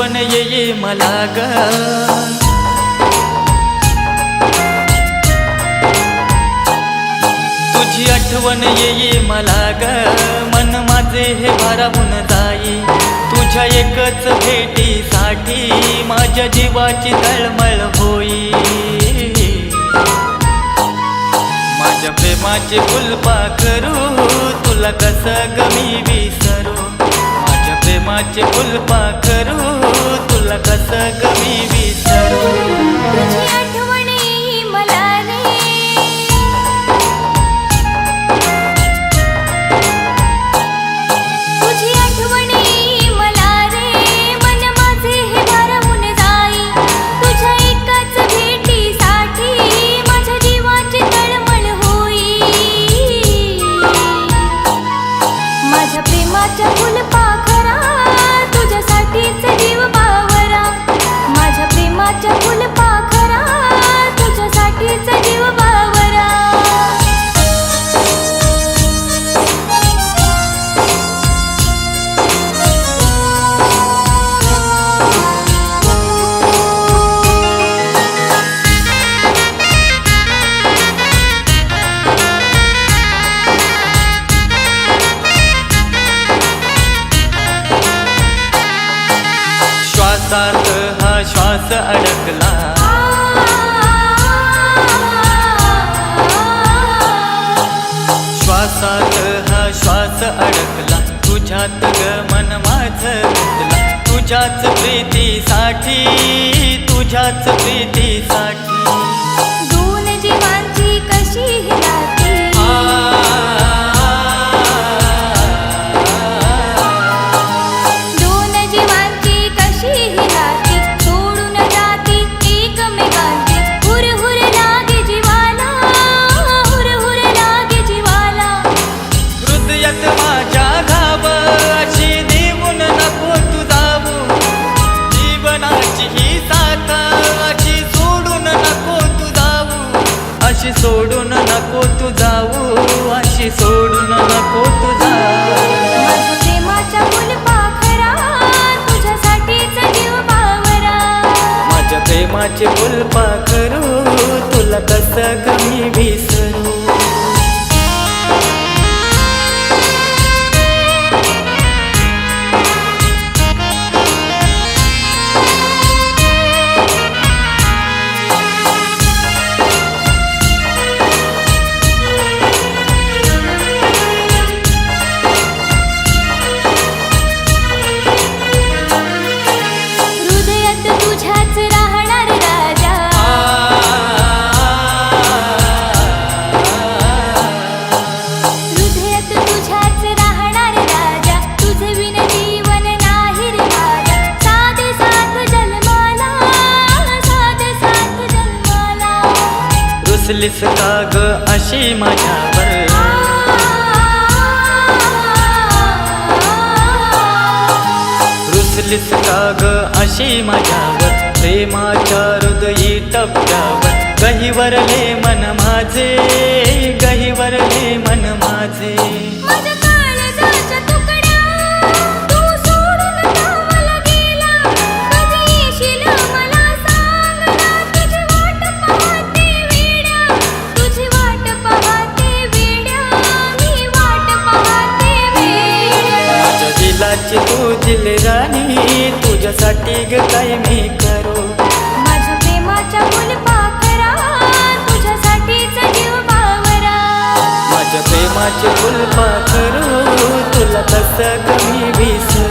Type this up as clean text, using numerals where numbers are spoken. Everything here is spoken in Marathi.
आठवण येई मला ग, तुझी आठवण येई मला ग, मन माझे हे भारावून जाई, तुझ्या एकच भेटीसाठी माझ्या जीवाची तळमळ होई, माझ्या प्रेमाचे फुलपाखरू तुला कसं ग मी विसरू, माझ्या प्रेमाचे फुलपाखरू तुला कसं ग मी विसरू. तुझी आठवण येई मला रे, तुझी आठवण येई मला रे, मन माझे हे भारावून जाई, तुझ्या एकाच भेटीसाठी माझ्या जीवाची तळमळ होई, माझ्या प्रेमाच्या फुलपाखरा तुझ्यासाठीच जीव बावरा, माझ्या प्रेमाच्या फुलपाखरा तुझ्यासाठीच जीव बावरा. श्वासात हा श्वास अडकला, श्वासात हा श्वास अडकला, तुझ्यात ग मन माझं गुंतला, तुझ्याच प्रीतीसाठी, तुझ्याच प्रीतीसाठी. दोन जीवांची कशी ही नाती, दोन जीवांची कशी ही नाती, सोडून जाती एकमेकांची, हुरहुर लागे जीवाला, हुरहुर लागे जीवाला. हृदयात माझ्या घाव अशी देऊन नको तू जाऊ, जीवनाची ही साथ अशी सोडून नको तू जाऊ, अशी सोडून नको तू जाऊ, अशी सोडून नको तू जाऊ. माझ्या प्रेमाच्या फुलपाखरा तुझ्यासाठीच जीव बावरा, माझ्या प्रेमाचे फुलपाखरू तुला कसं ग मी विसरू. हृदयात तुझ्याच राहणार राजा, हृदयात तुझ्याच राहणार राजा, तुझे विन जीवन नाही रे माझा, साधे साथ जन्माला, साधे साथ जन्माला. रुसलीस का ग अशी माझ्यावर, रुसलीस का ग अशी माझ्यावर, प्रेमाच्या हृदयी टप्प्यावर गहिवरले मन माझे, गहिवरले मन माझे. माझ्या काळजाच्या तुकड्या तू सोडून गावाला गेला, कधी येशील मला सांग ना, तुझी वाट पाहते वेड्या, तुझी वाट पाहते वेड्या, मी वाट पाहते वेड्या. माझ्या दिलाची तू दिलराणी, तुझ्यासाठी ग काय मी करू, माझ्या प्रेमाच्या फुलपाखरा तुझ्यासाठीच जीव बावरा, माझ्या प्रेमाचे फुलपाखरू तुला कसं ग मी विसरू.